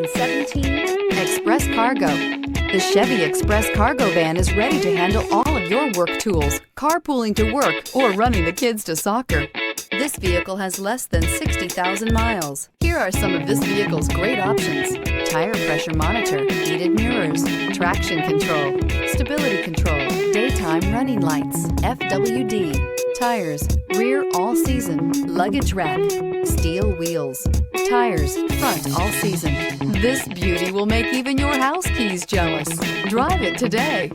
2017 Express Cargo. The Chevy Express Cargo van is ready to handle all of your work tools, carpooling to work, or running the kids to soccer. This vehicle has less than 60,000 miles. Here are some of this vehicle's great options: tire pressure monitor, heated mirrors, traction control, stability control, daytime running lights, FWD, tires, rear all-season, luggage rack, steel wheels, tires, front all-season. This beauty will make even your house keys jealous. Drive it today.